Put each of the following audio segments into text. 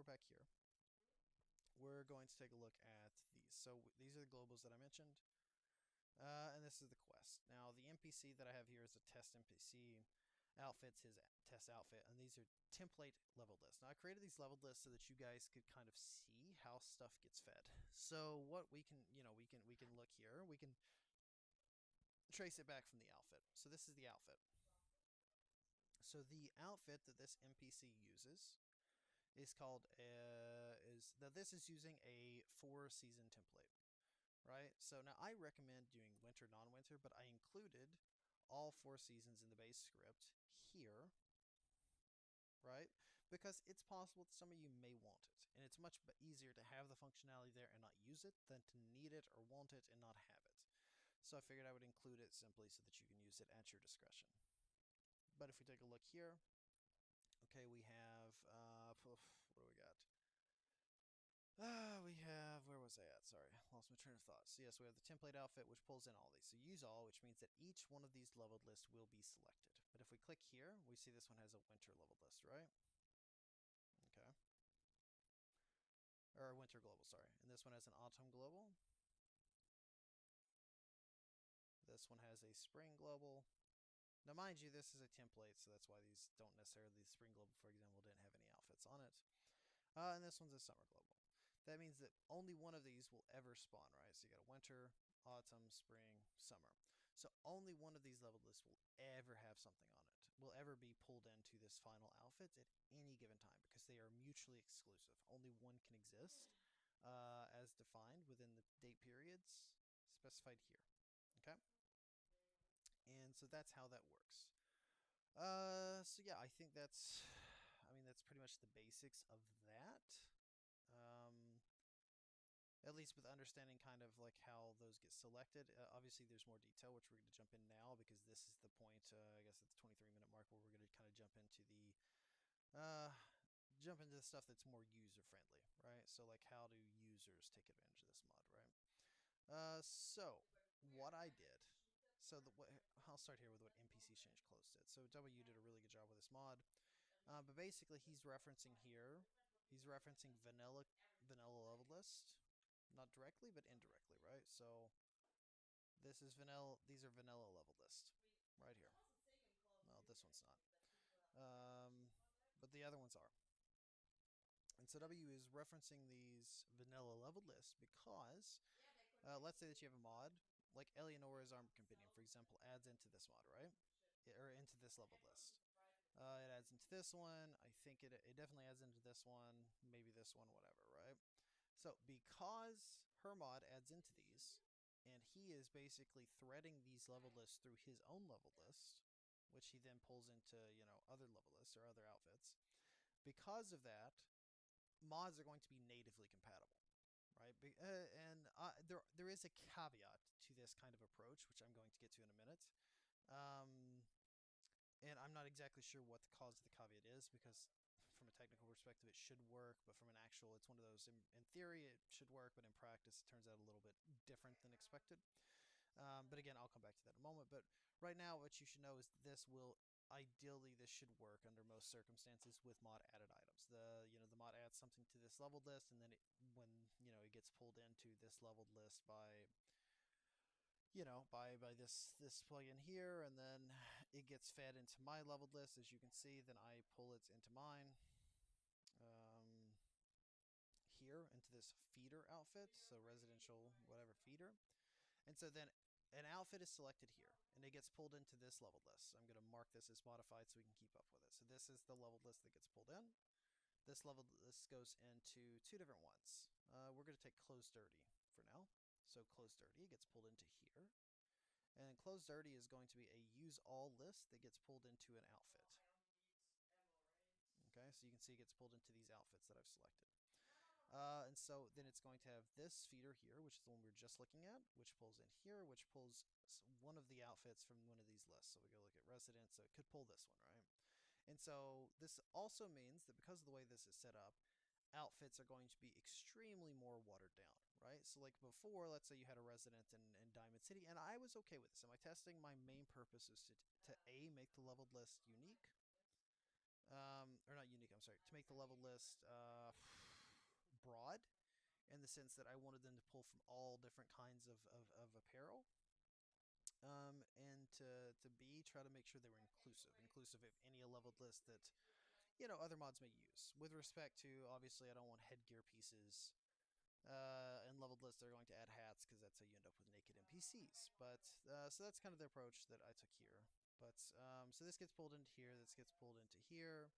we're back here. We're going to take a look at these. So these are the globals that I mentioned, and this is the quest. Now the NPC that I have here is a test NPC. Outfits his test outfit, and these are template level lists. Now I created these level lists so that you guys could kind of see how stuff gets fed. So what we can, we can look here. We can trace it back from the outfit. So this is the outfit. So the outfit that this NPC uses is called is now this is using a 4-season template, right? So now I recommend doing winter, non-winter, but I included all 4 seasons in the base script here, right? Because it's possible that some of you may want it, and it's much easier to have the functionality there and not use it than to need it or want it and not have it. So I figured I would include it simply so that you can use it at your discretion. But if we take a look here, okay, we have, what do we got? We have, where was I at? Sorry, lost my train of thought. So yes, we have the template outfit, which pulls in all these. So use all, which means that each one of these leveled lists will be selected. But if we click here, we see this one has a winter leveled list, right? Okay. Or a winter global, sorry. And this one has an autumn global. This one has a spring global. Now, mind you, this is a template, so that's why these don't necessarily, the spring global, for example, didn't have any outfits on it. And this one's a summer global. That means that only one of these will ever spawn, right? So you got a winter, autumn, spring, summer. So only one of these leveled lists will ever have something on it, will ever be pulled into this final outfit at any given time because they are mutually exclusive. Only one can exist as defined within the date periods specified here. Okay? And so that's how that works. So yeah, I think that's, I mean, that's pretty much the basics of that. At least with understanding kind of like how those get selected. Obviously, there's more detail, which we're going to jump in now because this is the point, I guess at the 23-minute mark, where we're going to kind of jump into the stuff that's more user friendly, right? So like, how do users take advantage of this mod, right? So what I did. So I'll start here with what NPC Change Close did. So W did a really good job with this mod, but basically he's referencing here. He's referencing vanilla level list, not directly but indirectly, right? So this is vanilla. These are vanilla level list right here. Well, this one's not, but the other ones are. And so W is referencing these vanilla level lists because let's say that you have a mod like Eleonora's Armored Companion, for example, adds into this mod, right? Or into this level list. It adds into this one. I think it definitely adds into this one, maybe this one, whatever, right? So because her mod adds into these, and he is basically threading these level lists through his own level list, which he then pulls into, other level lists or other outfits. Because of that, mods are going to be natively compatible, right? And there is a caveat to this kind of approach, which I'm going to get to in a minute. And I'm not exactly sure what the cause of the caveat is because from a technical perspective it should work, but from an actual, it's one of those, in theory it should work, but in practice it turns out a little bit different than expected. But again, I'll come back to that in a moment. But right now what you should know is this will ideally, this should work under most circumstances with mod added items. The mod adds something to this leveled list, and then when it gets pulled into this leveled list by by this plugin here, and then it gets fed into my leveled list, as you can see. Then I pull it into mine here into this feeder outfit, so residential whatever feeder. And so then an outfit is selected here, and it gets pulled into this leveled list. So I'm going to mark this as modified so we can keep up with it. So this is the leveled list that gets pulled in. This leveled list goes into two different ones. We're going to take Close Dirty for now. So Close Dirty gets pulled into here. And Close Dirty is going to be a use all list that gets pulled into an outfit. Okay, so you can see it gets pulled into these outfits that I've selected. And so then it's going to have this feeder here, which is the one we were just looking at, which pulls in here, which pulls one of the outfits from one of these lists. So we go look at resident, so it could pull this one, right? And so this also means that because of the way this is set up, outfits are going to be extremely more watered down, right? So like before, let's say you had a resident in Diamond City, and I was okay with this. In my testing, my main purpose is to A, make the leveled list unique. Or not unique, I'm sorry, to make the leveled list broad in the sense that I wanted them to pull from all different kinds of apparel. And to B, try to make sure they were inclusive of any leveled list that other mods may use. With respect to, obviously, I don't want headgear pieces. And leveled lists, they're going to add hats because that's how you end up with naked NPCs. But so that's kind of the approach that I took here. But so this gets pulled into here, this gets pulled into here,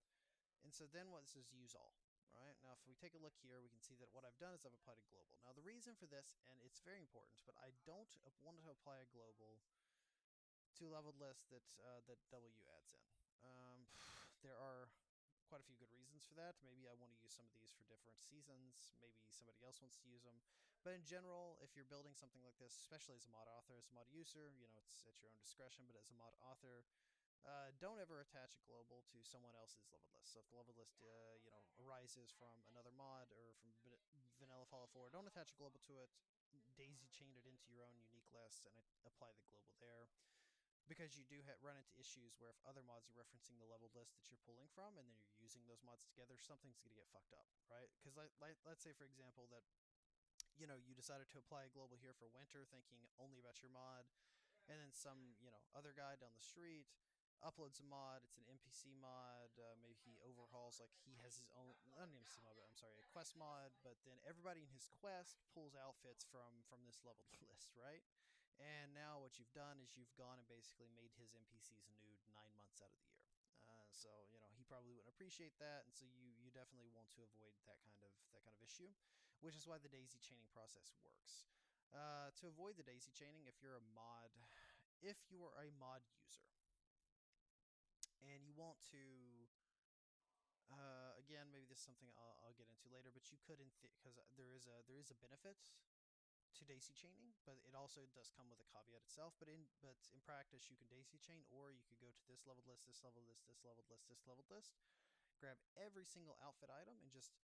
and so then what this is use all. Right now, if we take a look here, we can see that what I've done is I've applied a global. Now, the reason for this, and it's very important, but I don't want to apply a global to leveled lists that W adds in. There are quite a few good reasons for that. Maybe I want to use some of these for different seasons. Maybe somebody else wants to use them. But in general, if you're building something like this, especially as a mod author, as a mod user, it's at your own discretion. But as a mod author, don't ever attach a global to someone else's leveled list. So if the leveled list, arises from another mod or from Vanilla Fallout 4, don't attach a global to it. Daisy chain it into your own unique list and apply the global there, because you do run into issues where if other mods are referencing the leveled list that you're pulling from and then you're using those mods together, something's going to get fucked up, right? Because let's say, for example, that you decided to apply a global here for winter thinking only about your mod, and then some other guy down the street uploads a mod. It's an NPC mod. Maybe he overhauls, like he has his own, not an NPC mod, but I'm sorry, a quest mod. But then everybody in his quest pulls outfits from this leveled list, right? And now what you've done is you've gone and basically made his NPCs nude 9 months out of the year. So he probably wouldn't appreciate that, and so you definitely want to avoid that kind of issue, which is why the daisy chaining process works. To avoid the daisy chaining, if you are a mod user and you want to, again, maybe this is something I'll get into later, but you could, because there is a benefit to daisy chaining, but it also does come with a caveat itself. But in practice, you can daisy chain, or you could go to this leveled list, this leveled list, this leveled list, this leveled list, grab every single outfit item and just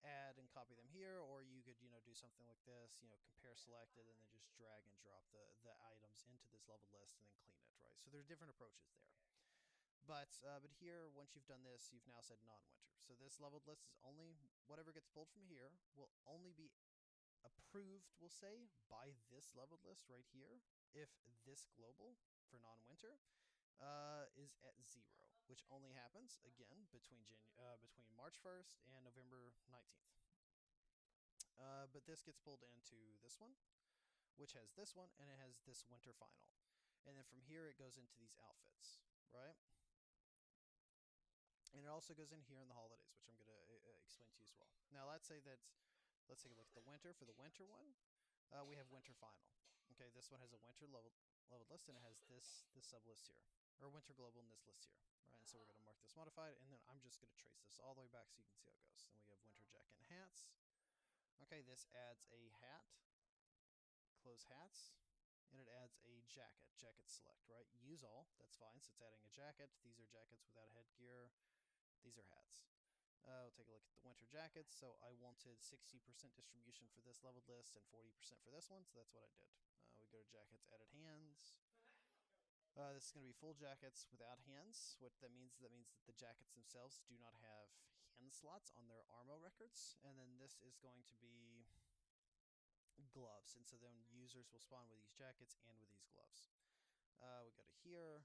add and copy them here, or you could do something like this, compare selected, and then just drag and drop the items into this leveled list and then clean it, right? So there's different approaches there. But here, once you've done this, you've now said non-winter. So this leveled list is only whatever gets pulled from here will only be approved, we'll say, by this leveled list right here if this global for non-winter is at 0, which only happens again between March 1st and November 19th. But this gets pulled into this one, which has this one, and it has this winter final. And then from here, it goes into these outfits, right? And it also goes in here in the holidays, which I'm going to explain to you as well. Now, let's take a look at the winter. For the winter one, we have winter final. Okay, this one has a winter leveled list, and it has this sub list here, or winter global in this list here, right? And so we're going to mark this modified, and then I'm just going to trace this all the way back so you can see how it goes. Then we have winter jacket and hats. Okay, this adds a hat, close hats, and it adds a jacket select, right? Use all, that's fine. So it's adding a jacket. These are jackets without headgear. These are hats. We'll take a look at the winter jackets. So I wanted 60% distribution for this leveled list and 40% for this one, so that's what I did. We go to jackets, added hands. This is going to be full jackets without hands. What that means that the jackets themselves do not have hand slots on their armor records. And then this is going to be gloves, and so then users will spawn with these jackets and with these gloves. We go to here.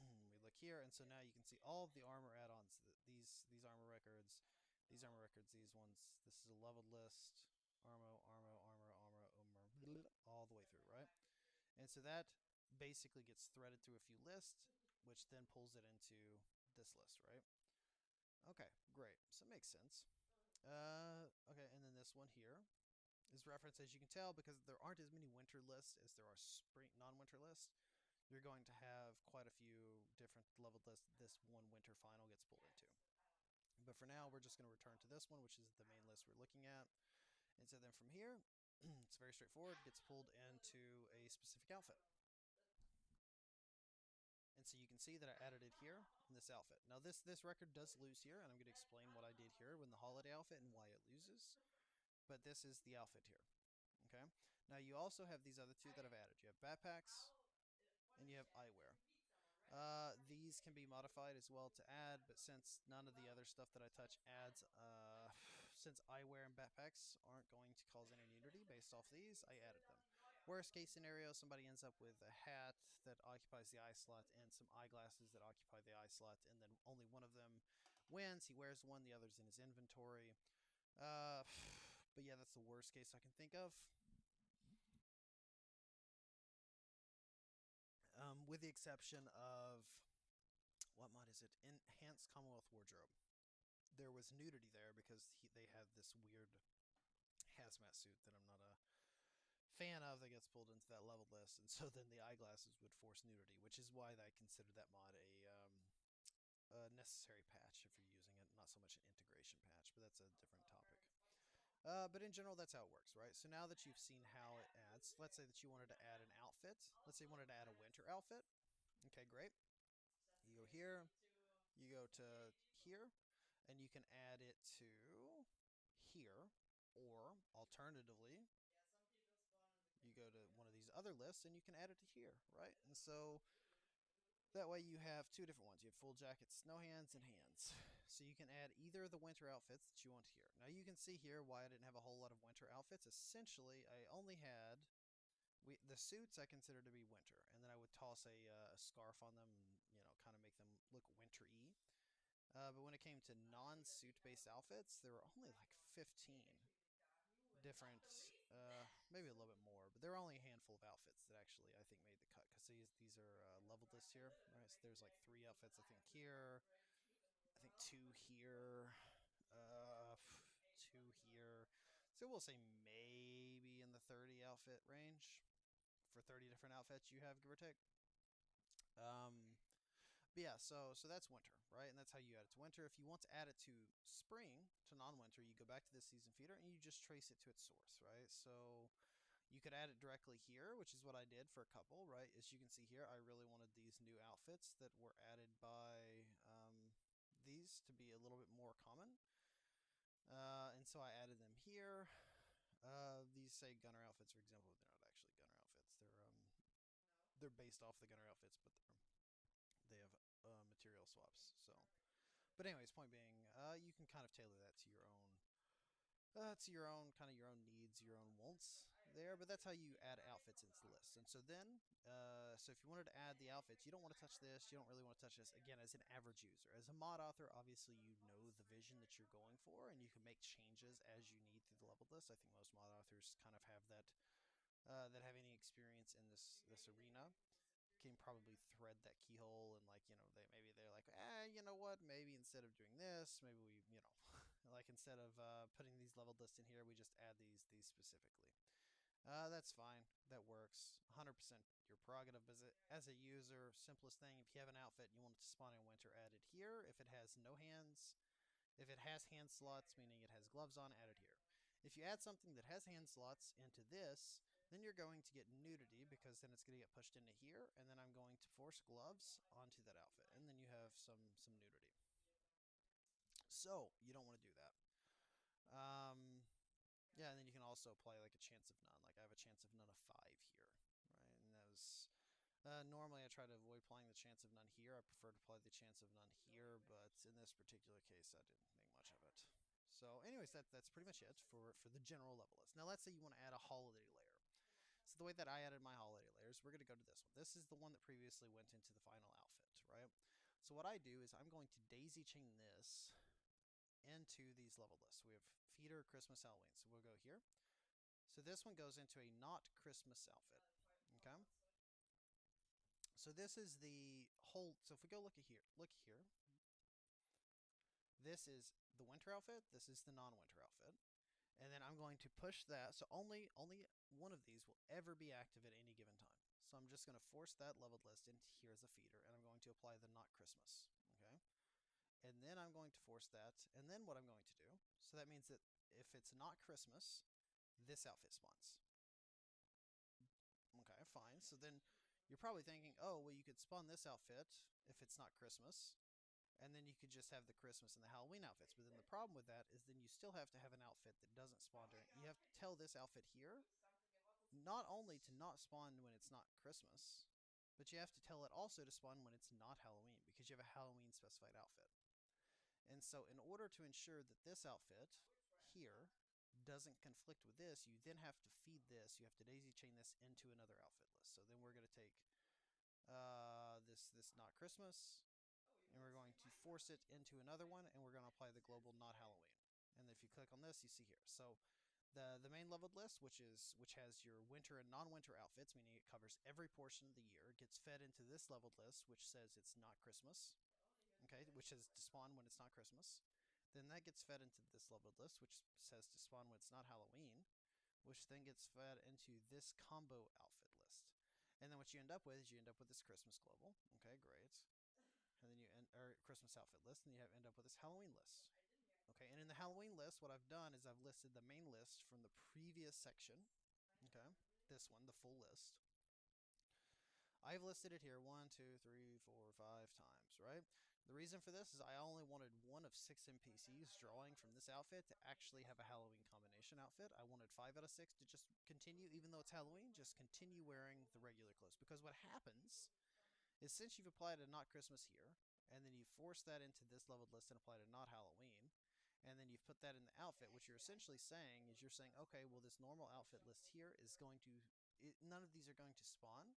We look here, and so now you can see all of the armor add-ons. These armor records, these ones. This is a leveled list. Armor, all the way through, right? And so that basically gets threaded through a few lists, which then pulls it into this list, right? Okay, great. So it makes sense. Okay, and then this one here is referenced, as you can tell, because there aren't as many winter lists as there are spring non-winter lists. You're going to have quite a few different leveled lists this one winter final gets pulled into. But for now, we're just going to return to this one, which is the main list we're looking at. And so then from here, it's very straightforward. It gets pulled into a specific outfit. And so you can see that I added it here in this outfit. Now this record does lose here, and I'm going to explain what I did here with the holiday outfit and why it loses. But this is the outfit here. Okay. Now you also have these other two that I've added. You have backpacks and you have eyewear. These can be modified as well to add, but since none of the other stuff that I touch adds since eyewear and backpacks aren't going to cause any nudity based off these, I added them. Worst case scenario, somebody ends up with a hat that occupies the eye slot and some eyeglasses that occupy the eye slot, and then only one of them wins. He wears one, the other's in his inventory. But yeah, that's the worst case I can think of. With the exception of, what mod is it? Enhanced Commonwealth Wardrobe. There was nudity there because they had this weird hazmat suit that I'm not a fan of that gets pulled into that leveled list, and so then the eyeglasses would force nudity, which is why I consider that mod a necessary patch if you're using it, not so much an integration patch, but that's a different topic. But in general, that's how it works, right? So now that you've seen how it adds, let's say that you wanted to add an outfit. Let's say you wanted to add a winter outfit. Okay, great. You go here, you go to here, and you can add it to here, or alternatively, you go to one of these other lists and you can add it to here, right? And so that way you have two different ones. You have full jackets, snow hands, and hands. So you can add either of the winter outfits that you want here. Now you can see here why I didn't have a whole lot of winter outfits. Essentially, I only had the suits I consider to be winter, and then I would toss a scarf on them and, kind of make them look winter-y. But when it came to non-suit based outfits, there were only like 15 different, maybe a little bit more, but there are only a handful of outfits that actually I think made the cut, because these are leveled lists here, right? So there's like 3 outfits I think here, I think 2 here, uh, 2 here. So we'll say maybe in the 30 outfit range for 30 different outfits you have, give or take. But yeah, so that's winter, right? And that's how you add it to winter. If you want to add it to spring, to non-winter, you go back to this season feeder and you just trace it to its source, right? So you could add it directly here, which is what I did for a couple, right? As you can see here, I really wanted these new outfits that were added by these to be a little bit more common. And so I added them here. These say gunner outfits, for example. They're not actually gunner outfits. They're based off the gunner outfits, but they have material swaps. So, but anyways, point being, you can kind of tailor that to your own kind of your own needs, your own wants there. But that's how you add outfits into the list. And so then, so if you wanted to add the outfits, you don't want to touch this. You don't really want to touch this. Again, as an average user, as a mod author, obviously you know the vision that you're going for, and you can make changes as you need through the leveled list. I think most mod authors kind of have that that have any experience in this arena can probably thread that keyhole, and, like, they're like, you know what, maybe instead of doing this, maybe we, like, instead of putting these leveled lists in here, we just add these specifically. That's fine, that works 100%. Your prerogative as a user. Simplest thing, if you have an outfit and you want it to spawn in winter, add it here. If it has no hands, if it has hand slots, meaning it has gloves on, add it here. If you add something that has hand slots into this, then you're going to get nudity, because then it's going to get pushed into here, and then I'm going to force gloves onto that outfit, and then you have some nudity. So you don't want to do that. Yeah, and then you can also apply like a chance of none. Like I have a chance of none of 5 here, right? And that was normally I try to avoid applying the chance of none here. I prefer to apply the chance of none here, but in this particular case, I didn't make much of it. So anyways, that's pretty much it for the general level list. Now let's say you want to add a holiday layer. So the way that I added my holiday layers, we're going to go to this one. This is the one that previously went into the final outfit, right? So what I do is I'm going to daisy chain this into these level lists. So we have feeder, Christmas, Halloween. So we'll go here. So this one goes into a not Christmas outfit. Okay. So this is the whole. So if we go look here. This is the winter outfit. This is the non-winter outfit. And then I'm going to push that. So only one of these will ever be active at any given time. So I'm just going to force that leveled list into here as a feeder, and I'm going to apply the not Christmas. Okay. And then I'm going to force that. And then what I'm going to do, so that means that if it's not Christmas, this outfit spawns. Okay, fine. So then you're probably thinking, oh, well, you could spawn this outfit if it's not Christmas, and then you could just have the Christmas and the Halloween outfits. But then the problem with that is then you still have to have an outfit that doesn't spawn during. You have to tell this outfit here not only to not spawn when it's not Christmas, but you have to tell it also to spawn when it's not Halloween, because you have a Halloween specified outfit. And so in order to ensure that this outfit here doesn't conflict with this, you then have to feed this. You have to daisy chain this into another outfit list. So then we're going to take this not Christmas, and we're going to force it into another one, and we're going to apply the global not Halloween. And if you click on this, you see here. So the main leveled list, which has your winter and non-winter outfits, meaning it covers every portion of the year, gets fed into this leveled list, which says it's not Christmas. Okay, which says to spawn when it's not Christmas. Then that gets fed into this leveled list, which says to spawn when it's not Halloween, which then gets fed into this combo outfit list. And then what you end up with is you end up with this Christmas global. Okay, great. And then you or Christmas outfit list, and you end up with this Halloween list. Okay, and in the Halloween list, what I've done is I've listed the main list from the previous section. Okay, this one, the full list. I've listed it here 1, 2, 3, 4, 5 times, right? The reason for this is I only wanted one of 6 NPCs drawing from this outfit to actually have a Halloween combination outfit. I wanted 5 out of 6 to just continue, even though it's Halloween, just continue wearing the regular clothes. Because what happens is since you've applied a not Christmas here, and then you force that into this leveled list and applied a not Halloween, and then you've put that in the outfit, what you're essentially saying is you're saying, okay, well, this normal outfit list here is going to, none of these are going to spawn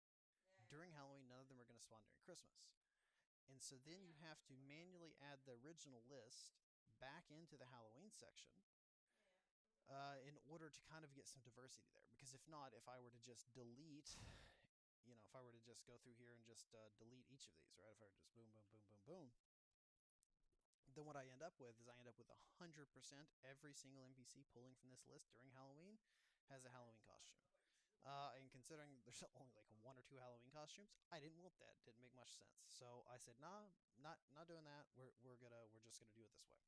during Halloween, none of them are going to spawn during Christmas. And so then you have to manually add the original list back into the Halloween section in order to kind of get some diversity there. Because if not, if I were to just delete, if I were to just go through here and just delete each of these, right? If I were to just boom, boom, boom, boom, boom, then what I end up with is I end up with 100% every single NPC pulling from this list during Halloween has a Halloween costume. And considering there's only like 1 or 2 Halloween costumes, I didn't want that. Didn't make much sense. So I said, nah, not doing that. We're just gonna do it this way.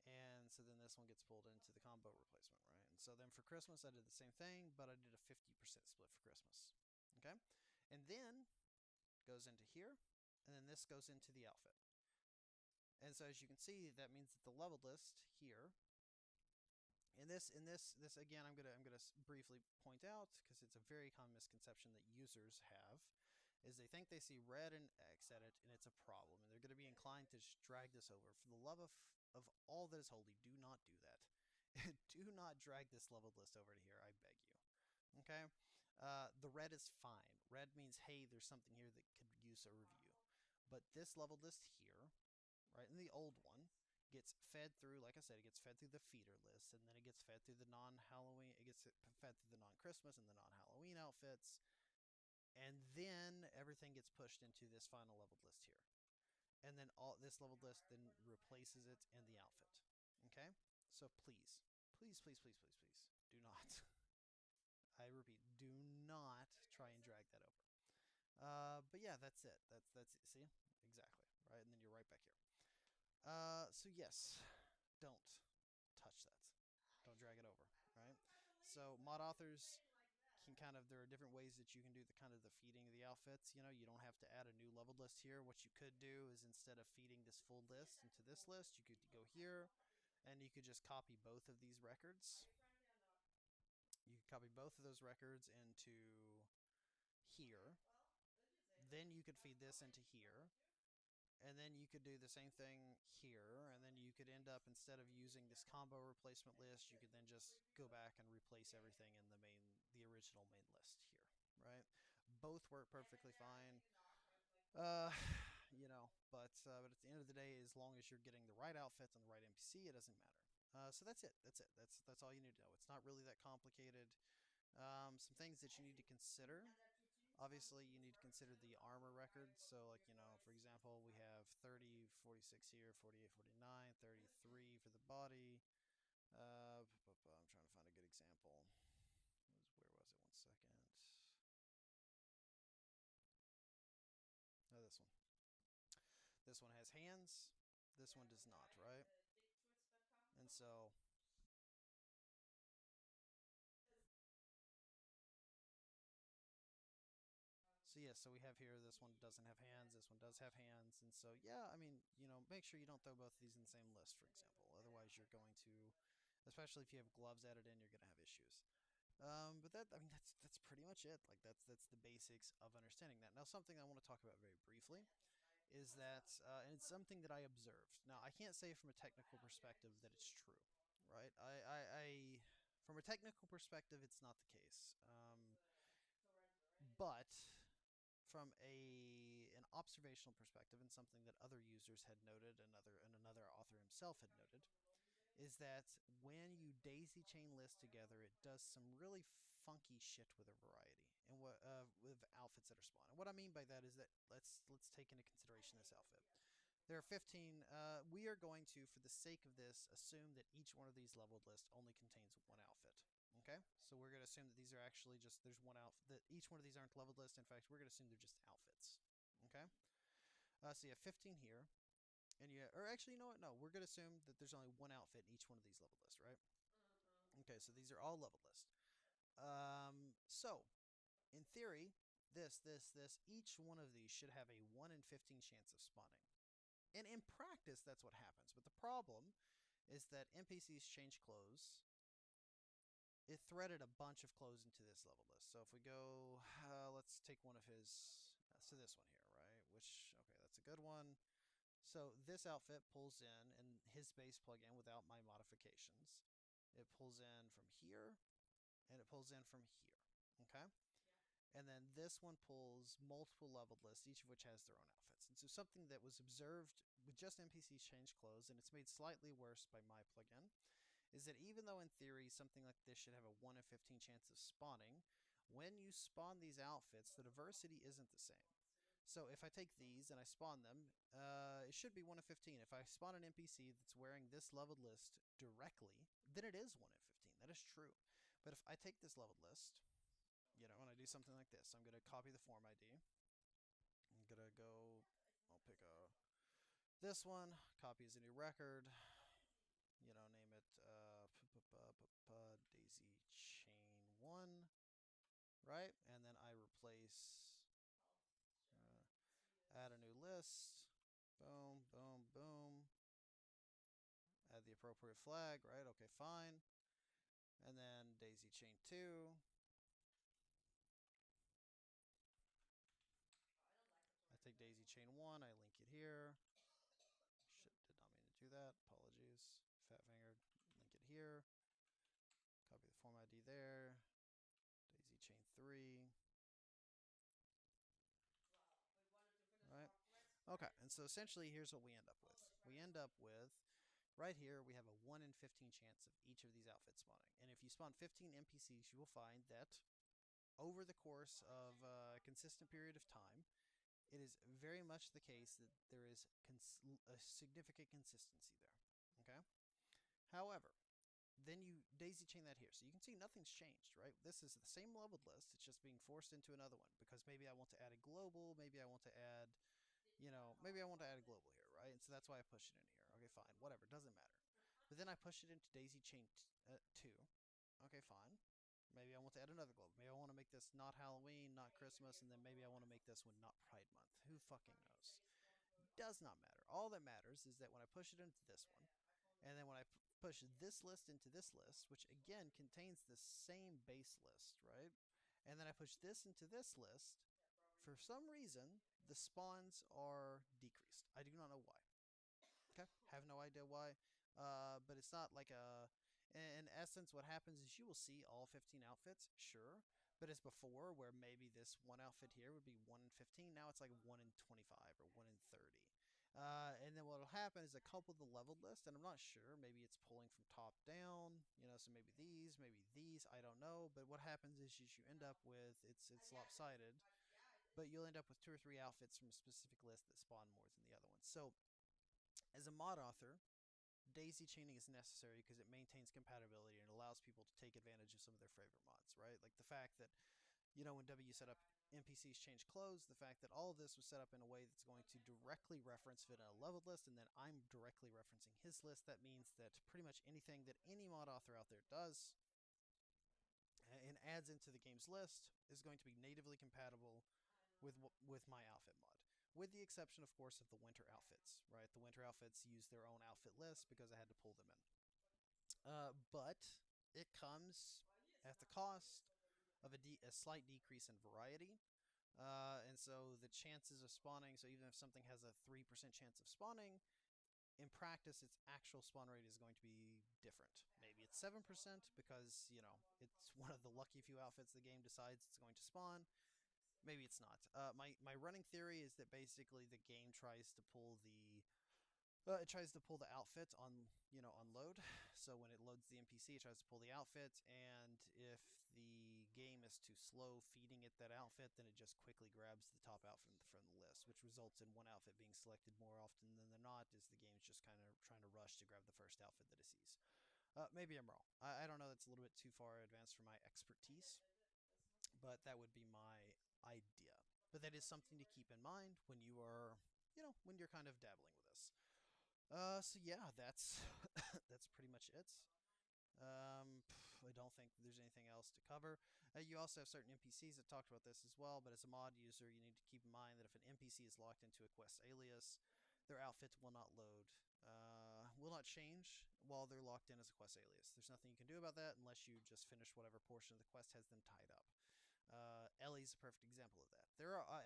And so then this one gets pulled into the combo replacement, right? And so then for Christmas, I did the same thing, but I did a 50% split for Christmas. Okay, and then goes into here, and then this goes into the outfit. And so as you can see, that means that the leveled list here. In this again, I'm gonna briefly point out because it's a very common misconception that users have, is they think they see red and X at it and it's a problem, and they're going to be inclined to just drag this over. For the love of all that is holy, do not do that. Do not drag this leveled list over to here, I beg you. Okay, the red is fine. Red means hey, there's something here that could use a review, but this leveled list here, right, in the old one, gets fed through, like I said, it gets fed through the feeder list, and then it gets fed through the non-Halloween, it gets fed through the non-Christmas and the non-Halloween outfits, and then everything gets pushed into this final leveled list here. And then all this leveled list then replaces it in the outfit. Okay? So please, please, please, please, please, please, do not, I repeat, do not try and drag that over. But yeah, that's it. That's it. See? Exactly. Right? And then you're right back here. So yes, don't touch that. Don't drag it over, right? So mod authors can there are different ways that you can do the the feeding of the outfits. You don't have to add a new leveled list here. What you could do is instead of feeding this full list into this list, you could go here and you could just copy both of these records. You could copy both of those records into here. Then you could feed this into here. And then you could do the same thing here, and then you could end up, instead of using this combo replacement list, you could then just go back and replace everything in the original main list here, right? Both work perfectly fine. Uh, but at the end of the day, as long as you're getting the right outfits and the right NPC, it doesn't matter. So that's it. That's it. That's all you need to know. It's not really that complicated. Some things that you need to consider. Obviously, you need to consider the armor records. So, like, for example, we have 30, 46 here, 48, 49, 33 for the body. I'm trying to find a good example. Where was it? 1 second. Oh, this one. This one has hands. This one does not, right? And so so we have here, this one doesn't have hands, this one does have hands, and so yeah, I mean, make sure you don't throw both of these in the same list, for example. Otherwise, you're going to, especially if you have gloves added in, you're going to have issues. But I mean, that's pretty much it. Like that's the basics of understanding that. Now, something I want to talk about very briefly is that, and it's something that I observed. Now, I can't say from a technical perspective that it's true, right? From a technical perspective, it's not the case. But from an observational perspective, and something that other users had noted, and another author himself had noted, is that when you daisy chain lists together, it does some really funky shit with a variety and with outfits that are spawned. And what I mean by that is that let's take into consideration this outfit. There are 15. We are going to, for the sake of this, assume that each one of these leveled lists only contains one outfit. Okay, so we're going to assume that these are actually just there's one outfit. That each one of these aren't leveled lists. In fact, we're going to assume they're just outfits. Okay, so you have 15 here, and or actually, you know what? No, we're going to assume that there's only one outfit in each one of these leveled lists, right? Okay, so these are all leveled lists. So in theory, each one of these should have a 1 in 15 chance of spawning. And in practice, that's what happens. But the problem is that NPCs change clothes. It threaded a bunch of clothes into this level list. So if we go, let's take one of his, so this one here, right? Which, okay, that's a good one. So this outfit pulls in his base plugin without my modifications. It pulls in from here, and it pulls in from here, okay? And then this one pulls multiple leveled lists, each of which has their own outfits. And so something that was observed with just NPCs change clothes, and it's made slightly worse by my plugin, is that even though in theory something like this should have a 1 in 15 chance of spawning, when you spawn these outfits, the diversity isn't the same. So if I take these and I spawn them, it should be 1 in 15. If I spawn an NPC that's wearing this leveled list directly, then it is 1 in 15. That is true. But if I take this leveled list, you know, when I do something like this, I'm going to copy the form ID. I'm going to go, I'll pick this one, copy as a new record, you know, name it daisy chain 1, right? And then I replace, add a new list, boom, boom, boom, add the appropriate flag, right? Okay, fine. And then daisy chain 2. I take daisy chain 1, I link it here. Shit, did not mean to do that. Apologies. Fat fingered. Link it here. Copy the form ID there. Daisy chain 3. Right? Okay, and so essentially here's what we end up with. We end up with, right here, we have a 1 in 15 chance of each of these outfits spawning. And if you spawn 15 NPCs, you will find that over the course of a consistent period of time, it is very much the case that there is a significant consistency there. Okay? However, then you daisy chain that here. So you can see nothing's changed, right? This is the same leveled list. It's just being forced into another one because maybe I want to add a global. Maybe I want to add, you know, maybe I want to add a global here, right? And so that's why I push it in here. Okay, fine. Whatever. Doesn't matter. But then I push it into daisy chain 2. Okay, fine. Maybe I want to add another global. Maybe I want to make this not Halloween, not Christmas, and then maybe I want to make this one not Pride Month. Who fucking knows? Does not matter. All that matters is that when I push it into this one, and then when I push this list into this list, which again contains the same base list, right? And then I push this into this list, for some reason, the spawns are decreased. I do not know why. Okay? Have no idea why. But it's not like a... In essence, what happens is you will see all 15 outfits, sure. But as before, where maybe this one outfit here would be 1 in 15, now it's like 1 in 25 or 1 in 30. And then what will happen is a couple of the leveled list, and I'm not sure, maybe it's pulling from top down, you know, so maybe these, I don't know. But what happens is you end up with, it's lopsided, but you'll end up with 2 or 3 outfits from a specific list that spawn more than the other ones. So as a mod author, daisy chaining is necessary because it maintains compatibility and allows people to take advantage of some of their favorite mods, right? Like the fact that, you know, when W set up NPCs change clothes, the fact that all of this was set up in a way that's going to directly reference fit in a leveled list, and then I'm directly referencing his list. That means that pretty much anything that any mod author out there does and adds into the game's list is going to be natively compatible with my outfit mod. With the exception, of course, of the winter outfits, right? The winter outfits use their own outfit list because I had to pull them in. But it comes at the cost of a slight decrease in variety. And so the chances of spawning, so even if something has a 3% chance of spawning, in practice, its actual spawn rate is going to be different. Maybe it's 7% because, it's one of the lucky few outfits the game decides it's going to spawn. Maybe it's not. My running theory is that basically the game tries to pull the outfit on load. So when it loads the NPC, it tries to pull the outfit, and if the game is too slow feeding it that outfit, then it just quickly grabs the top outfit from the list, which results in one outfit being selected more often than they're not, as the game's just kind of trying to rush to grab the first outfit that it sees. Maybe I'm wrong. I don't know. That's a little bit too far advanced for my expertise, but that would be my idea. But that is something to keep in mind when when you're kind of dabbling with this. So yeah, that's that's pretty much it. I don't think there's anything else to cover. You also have certain NPCs that talked about this as well, but as a mod user, you need to keep in mind that if an NPC is locked into a quest alias, their outfit will not load, will not change while they're locked in as a quest alias. There's nothing you can do about that unless you just finish whatever portion of the quest has them tied up. Ellie's a perfect example of that. There are